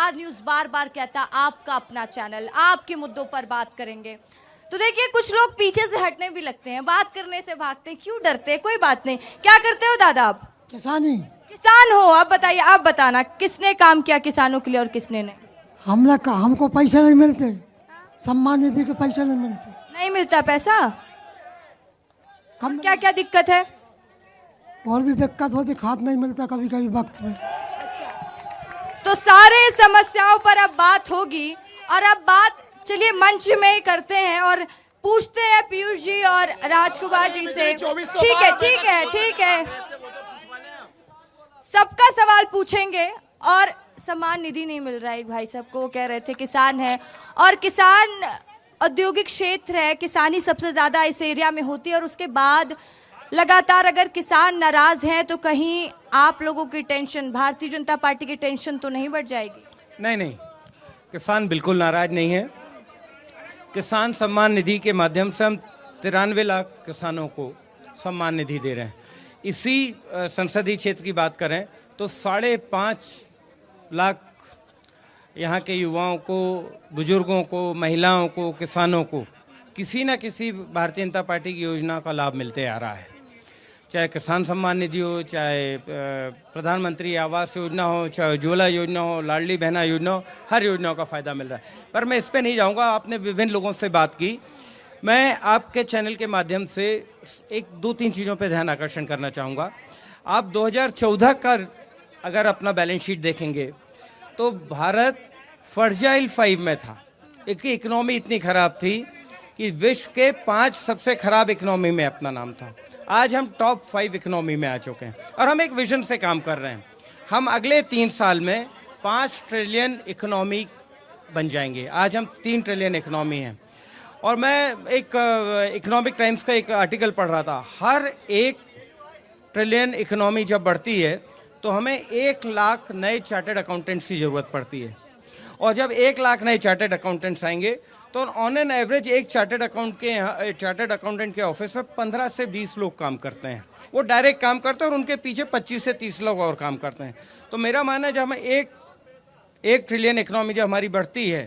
Star news बार बार कहता आपका अपना चैनल, आपके मुद्दों पर बात करेंगे। तो देखिए कुछ लोग पीछे से हटने भी लगते हैं, बात करने से भागते हैं, क्यों डरते हैं? कोई बात नहीं। क्या करते हो दादा आप? किसानी। किसान हो आप? बताइए, आप बताना किसने काम किया किसानों के लिए और किसने नहीं? हमको पैसे नहीं मिलते, सम्मान निधि के पैसे नहीं मिलते। नहीं मिलता पैसा? कम क्या क्या दिक्कत है? और भी दिक्कत होती, खाद नहीं मिलता कभी कभी वक्त में। तो सारे समस्याओं पर अब बात होगी और अब बात चलिए मंच में ही करते हैं और पूछते हैं पीयूष जी और राजकुमार जी से। ठीक है ठीक है ठीक है, सबका सवाल पूछेंगे। और सम्मान निधि नहीं मिल रहा है एक भाई साहब को, वो कह रहे थे किसान है और किसान औद्योगिक क्षेत्र है, किसानी सबसे ज्यादा इस एरिया में होती है और उसके बाद लगातार अगर किसान नाराज हैं तो कहीं आप लोगों की टेंशन, भारतीय जनता पार्टी की टेंशन तो नहीं बढ़ जाएगी? नहीं नहीं, किसान बिल्कुल नाराज नहीं है। किसान सम्मान निधि के माध्यम से हम 93 लाख किसानों को सम्मान निधि दे रहे हैं। इसी संसदीय क्षेत्र की बात करें तो 5.5 लाख यहाँ के युवाओं को, बुजुर्गों को, महिलाओं को, किसानों को किसी न किसी भारतीय जनता पार्टी की योजना का लाभ मिलते आ रहा है। चाहे किसान सम्मान निधि हो, चाहे प्रधानमंत्री आवास योजना हो, चाहे उज्ज्वला योजना हो, लाडली बहना योजना हो, हर योजनाओं का फ़ायदा मिल रहा है। पर मैं इस पर नहीं जाऊंगा, आपने विभिन्न लोगों से बात की। मैं आपके चैनल के माध्यम से एक दो तीन चीज़ों पर ध्यान आकर्षण करना चाहूँगा। आप 2014 का अगर अपना बैलेंस शीट देखेंगे तो भारत फर्जाइल 5 में था। एक इकोनॉमी इतनी ख़राब थी कि विश्व के 5 सबसे खराब इकोनॉमी में अपना नाम था। आज हम टॉप 5 इकोनॉमी में आ चुके हैं और हम एक विजन से काम कर रहे हैं। हम अगले 3 साल में 5 ट्रिलियन इकोनॉमी बन जाएंगे। आज हम 3 ट्रिलियन इकोनॉमी हैं। और मैं एक इकोनॉमिक टाइम्स का एक आर्टिकल पढ़ रहा था, हर 1 ट्रिलियन इकोनॉमी जब बढ़ती है तो हमें 1 लाख नए चार्टर्ड अकाउंटेंट्स की ज़रूरत पड़ती है। और जब 1 लाख नए चार्टर्ड अकाउंटेंट्स आएंगे तो ऑन एन एवरेज एक चार्टर्ड अकाउंटेंट के ऑफिस में 15 से 20 लोग काम करते हैं। वो डायरेक्ट काम करते हैं और उनके पीछे 25 से 30 लोग और काम करते हैं। तो मेरा मानना है जब हमें एक ट्रिलियन इकोनॉमी जब हमारी बढ़ती है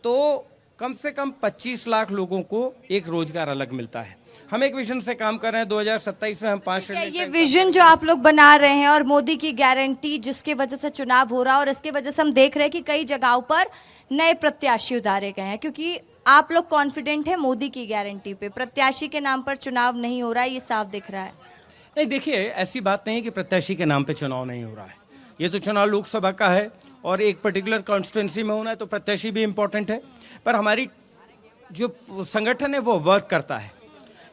तो कम से कम 25 लाख लोगों को एक रोजगार अलग मिलता है। हम एक विजन से काम कर रहे हैं। 2027 में हम 5 ट्रिलियन। ये विजन जो आप लोग बना रहे हैं और मोदी की गारंटी जिसकी वजह से चुनाव हो रहा है और इसकी वजह से हम देख रहे हैं कि कई जगहों पर नए प्रत्याशी उतारे गए हैं, क्योंकि आप लोग कॉन्फिडेंट है मोदी की गारंटी पे, प्रत्याशी के नाम पर चुनाव नहीं हो रहा है, ये साफ दिख रहा है। नहीं देखिए, ऐसी बात नहीं है कि प्रत्याशी के नाम पे चुनाव नहीं हो रहा है। ये तो चुनाव लोकसभा का है और एक पर्टिकुलर कॉन्स्टिट्यूंसी में होना है तो प्रत्याशी भी इम्पोर्टेंट है। पर हमारी जो संगठन है वो वर्क करता है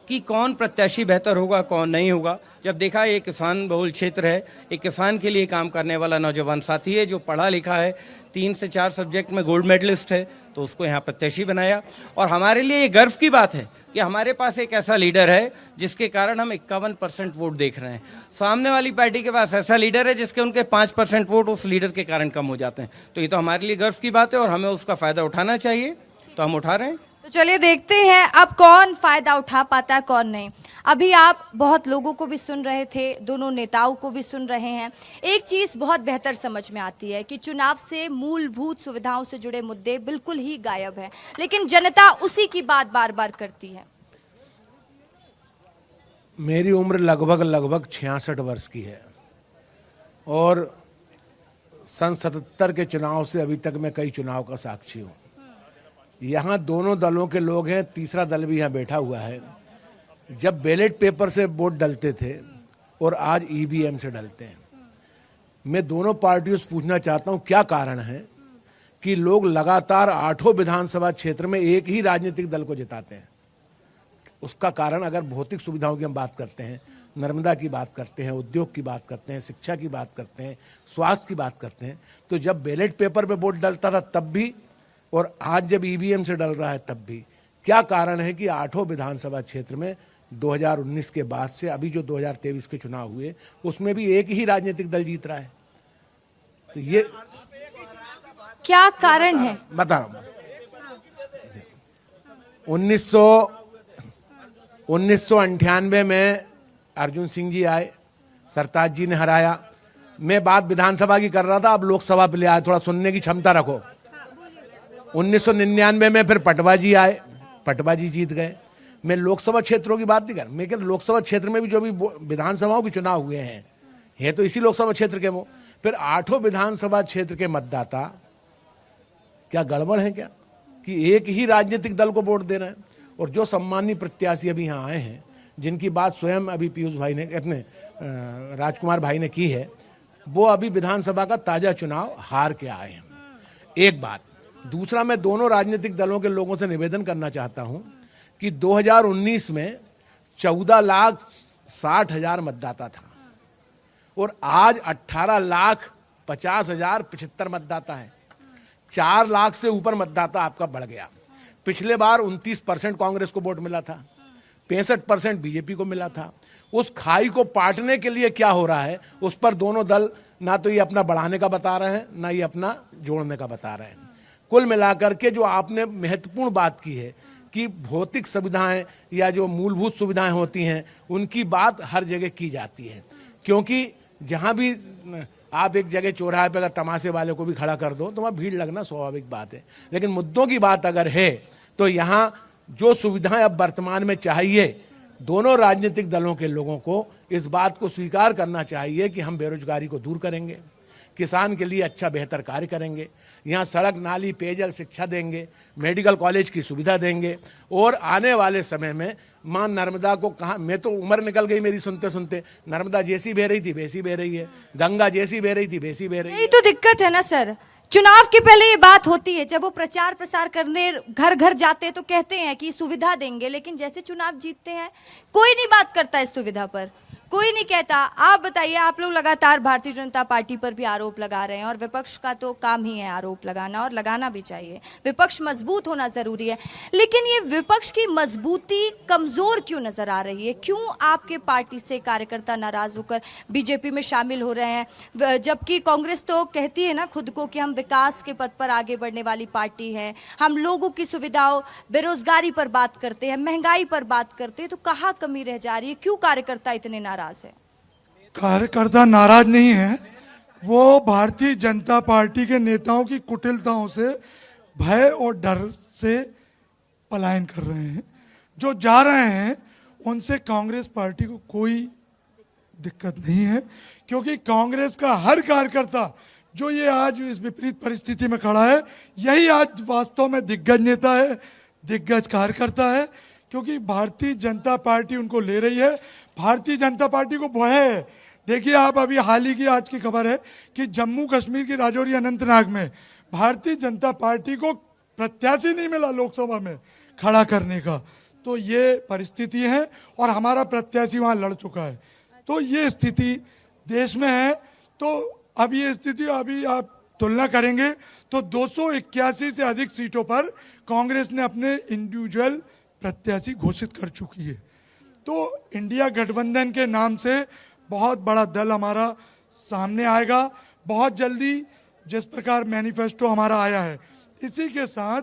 कि कौन प्रत्याशी बेहतर होगा, कौन नहीं होगा। जब देखा ये किसान बहुल क्षेत्र है, एक किसान के लिए काम करने वाला नौजवान साथी है जो पढ़ा लिखा है, 3 से 4 सब्जेक्ट में गोल्ड मेडलिस्ट है, तो उसको यहाँ प्रत्याशी बनाया। और हमारे लिए ये गर्व की बात है कि हमारे पास एक ऐसा लीडर है जिसके कारण हम 51% वोट देख रहे हैं। सामने वाली पार्टी के पास ऐसा लीडर है जिसके उनके 5% वोट उस लीडर के कारण कम हो जाते हैं। तो ये तो हमारे लिए गर्व की बात है और हमें उसका फ़ायदा उठाना चाहिए, तो हम उठा रहे हैं। तो चलिए देखते हैं अब कौन फायदा उठा पाता है कौन नहीं। अभी आप बहुत लोगों को भी सुन रहे थे, दोनों नेताओं को भी सुन रहे हैं। एक चीज बहुत बेहतर समझ में आती है कि चुनाव से मूलभूत सुविधाओं से जुड़े मुद्दे बिल्कुल ही गायब हैं, लेकिन जनता उसी की बात बार बार करती है। मेरी उम्र लगभग 66 वर्ष की है और सन 77 के चुनाव से अभी तक मैं कई चुनाव का साक्षी हूँ। यहाँ दोनों दलों के लोग हैं, तीसरा दल भी यहाँ बैठा हुआ है। जब बैलेट पेपर से वोट डलते थे और आज ईवीएम से डलते हैं, मैं दोनों पार्टियों से पूछना चाहता हूँ क्या कारण है कि लोग लगातार 8 विधानसभा क्षेत्र में एक ही राजनीतिक दल को जिताते हैं। उसका कारण अगर भौतिक सुविधाओं की हम बात करते हैं, नर्मदा की बात करते हैं, उद्योग की बात करते हैं, शिक्षा की बात करते हैं, स्वास्थ्य की बात करते हैं, तो जब बैलेट पेपर पे वोट डलता था तब भी और आज जब ईवीएम से डल रहा है तब भी, क्या कारण है कि 8 विधानसभा क्षेत्र में 2019 के बाद से अभी जो 2023 के चुनाव हुए उसमें भी एक ही राजनीतिक दल जीत रहा है? तो ये क्या कारण है? बता रहा हूं। 1998 में अर्जुन सिंह जी आए, सरताज जी ने हराया। मैं बात विधानसभा की कर रहा था, अब लोकसभा पे ले आए, थोड़ा सुनने की क्षमता रखो। 1999 में फिर पटवा जी आए, पटवा जी जीत गए। मैं लोकसभा क्षेत्रों की बात नहीं कर, मैं कह लोकसभा क्षेत्र में भी जो भी विधानसभाओं के चुनाव हुए हैं, ये तो इसी लोकसभा क्षेत्र के वो, फिर 8 विधानसभा क्षेत्र के मतदाता क्या गड़बड़ है क्या कि एक ही राजनीतिक दल को वोट दे रहे हैं? और जो सम्मानीय प्रत्याशी अभी यहाँ आए हैं, जिनकी बात स्वयं अभी पीयूष भाई ने, अपने राजकुमार भाई ने की है, वो अभी विधानसभा का ताजा चुनाव हार के आए हैं। एक बात। दूसरा, मैं दोनों राजनीतिक दलों के लोगों से निवेदन करना चाहता हूं कि 2019 में 14,60,000 मतदाता था और आज 18,50,075 मतदाता है। 4 लाख से ऊपर मतदाता आपका बढ़ गया। पिछले बार 29% कांग्रेस को वोट मिला था, 65% बीजेपी को मिला था। उस खाई को पाटने के लिए क्या हो रहा है, उस पर दोनों दल ना तो ये अपना बढ़ाने का बता रहे हैं, ना ये अपना जोड़ने का बता रहे हैं। कुल मिलाकर के जो आपने महत्वपूर्ण बात की है कि भौतिक सुविधाएं या जो मूलभूत सुविधाएं होती हैं, उनकी बात हर जगह की जाती है, क्योंकि जहां भी आप एक जगह चौराहे पे अगर तमाशे वाले को भी खड़ा कर दो तो वहाँ भीड़ लगना स्वाभाविक बात है। लेकिन मुद्दों की बात अगर है तो यहाँ जो सुविधाएं अब वर्तमान में चाहिए, दोनों राजनीतिक दलों के लोगों को इस बात को स्वीकार करना चाहिए कि हम बेरोजगारी को दूर करेंगे, किसान के लिए अच्छा बेहतर कार्य करेंगे, यहाँ सड़क नाली पेयजल शिक्षा देंगे, मेडिकल कॉलेज की सुविधा देंगे और आने वाले समय में मां नर्मदा को कहा, मैं तो उम्र निकल गई मेरी सुनते सुनते, नर्मदा जैसी बह रही थी वैसी बह रही है, गंगा जैसी बह रही थी वैसी बह रही है। यही तो दिक्कत है ना सर, चुनाव के पहले ये बात होती है, जब वो प्रचार प्रसार करने घर घर जाते हैं तो कहते हैं कि सुविधा देंगे, लेकिन जैसे चुनाव जीतते हैं कोई नहीं बात करता इस सुविधा पर, कोई नहीं कहता। आप बताइए, आप लोग लगातार भारतीय जनता पार्टी पर भी आरोप लगा रहे हैं और विपक्ष का तो काम ही है आरोप लगाना, और लगाना भी चाहिए। विपक्ष मजबूत होना जरूरी है, लेकिन ये विपक्ष की मजबूती कमजोर क्यों नजर आ रही है? क्यों आपके पार्टी से कार्यकर्ता नाराज होकर बीजेपी में शामिल हो रहे हैं, जबकि कांग्रेस तो कहती है ना खुद को कि हम विकास के पथ पर आगे बढ़ने वाली पार्टी है, हम लोगों की सुविधाओं, बेरोजगारी पर बात करते हैं, महंगाई पर बात करते हैं, तो कहाँ कमी रह जा रही है? क्यों कार्यकर्ता इतने नाराज है? कार्यकर्ता नाराज नहीं है, वो भारतीय जनता पार्टी के नेताओं की कुटिलताओं से, भय और डर से पलायन कर रहे हैं। जो जा रहे हैं उनसे कांग्रेस पार्टी को कोई दिक्कत नहीं है, क्योंकि कांग्रेस का हर कार्यकर्ता जो ये आज इस विपरीत परिस्थिति में खड़ा है, यही आज वास्तव में दिग्गज नेता है, दिग्गज कार्यकर्ता है, क्योंकि भारतीय जनता पार्टी उनको ले रही है। भारतीय जनता पार्टी को भय है। देखिए, आप अभी हाल ही की आज की खबर है कि जम्मू कश्मीर की राजौरी अनंतनाग में भारतीय जनता पार्टी को प्रत्याशी नहीं मिला लोकसभा में खड़ा करने का। तो ये परिस्थिति है और हमारा प्रत्याशी वहां लड़ चुका है। तो ये स्थिति देश में है। तो अब ये स्थिति अभी आप तुलना करेंगे तो 281 से अधिक सीटों पर कांग्रेस ने अपने इंडिविजुअल प्रत्याशी घोषित कर चुकी है। तो इंडिया गठबंधन के नाम से बहुत बड़ा दल हमारा सामने आएगा बहुत जल्दी। जिस प्रकार मैनिफेस्टो हमारा आया है, इसी के साथ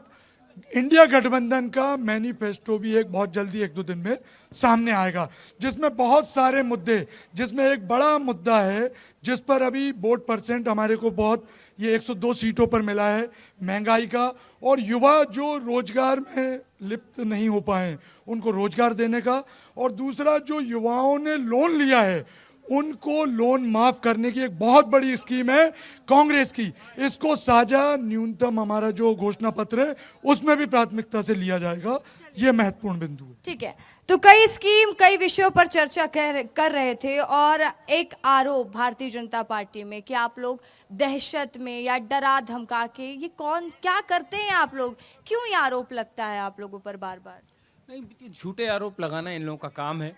इंडिया गठबंधन का मैनिफेस्टो भी एक बहुत जल्दी 1-2 दिन में सामने आएगा, जिसमें बहुत सारे मुद्दे, जिसमें एक बड़ा मुद्दा है जिस पर अभी वोट परसेंट हमारे को बहुत, ये 102 सीटों पर मिला है, महंगाई का, और युवा जो रोजगार में लिप्त नहीं हो पाए उनको रोजगार देने का, और दूसरा जो युवाओं ने लोन लिया है उनको लोन माफ करने की एक बहुत बड़ी स्कीम है कांग्रेस की। इसको साझा न्यूनतम हमारा जो घोषणा पत्र है उसमें भी प्राथमिकता से लिया जाएगा। ये महत्वपूर्ण बिंदु है। ठीक है, तो कई स्कीम, कई विषयों पर चर्चा कर रहे थे, और एक आरोप भारतीय जनता पार्टी में कि आप लोग दहशत में या डरा धमका के, ये कौन क्या करते हैं आप लोग? क्यों ये आरोप लगता है आप लोगों पर बार बार? नहीं, झूठे आरोप लगाना इन लोगों का काम है।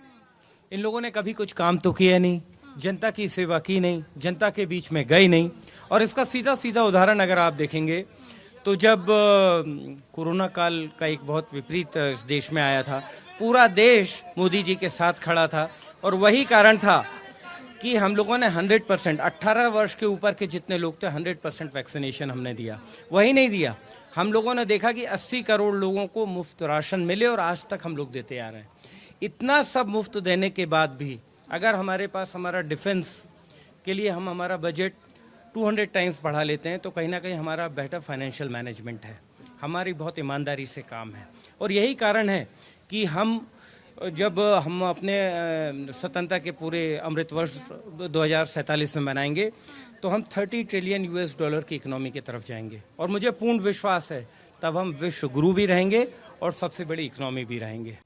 इन लोगों ने कभी कुछ काम तो किया नहीं, जनता की सेवा की नहीं, जनता के बीच में गई नहीं। और इसका सीधा सीधा उदाहरण अगर आप देखेंगे तो जब कोरोना काल का एक बहुत विपरीत इस देश में आया था, पूरा देश मोदी जी के साथ खड़ा था, और वही कारण था कि हम लोगों ने 100%, 18 वर्ष के ऊपर के जितने लोग थे 100% वैक्सीनेशन हमने दिया। वही नहीं दिया, हम लोगों ने देखा कि 80 करोड़ लोगों को मुफ्त राशन मिले, और आज तक हम लोग देते आ रहे हैं। इतना सब मुफ्त देने के बाद भी अगर हमारे पास हमारा डिफेंस के लिए हम हमारा बजट 200 टाइम्स बढ़ा लेते हैं, तो कहीं ना कहीं हमारा बेटर फाइनेंशियल मैनेजमेंट है, हमारी बहुत ईमानदारी से काम है। और यही कारण है कि जब हम अपने स्वतंत्रता के पूरे अमृत वर्ष 2047 में मनाएंगे, तो हम 30 ट्रिलियन US डॉलर की इकोनॉमी की तरफ जाएंगे। और मुझे पूर्ण विश्वास है तब हम विश्व गुरु भी रहेंगे और सबसे बड़ी इकोनॉमी भी रहेंगे।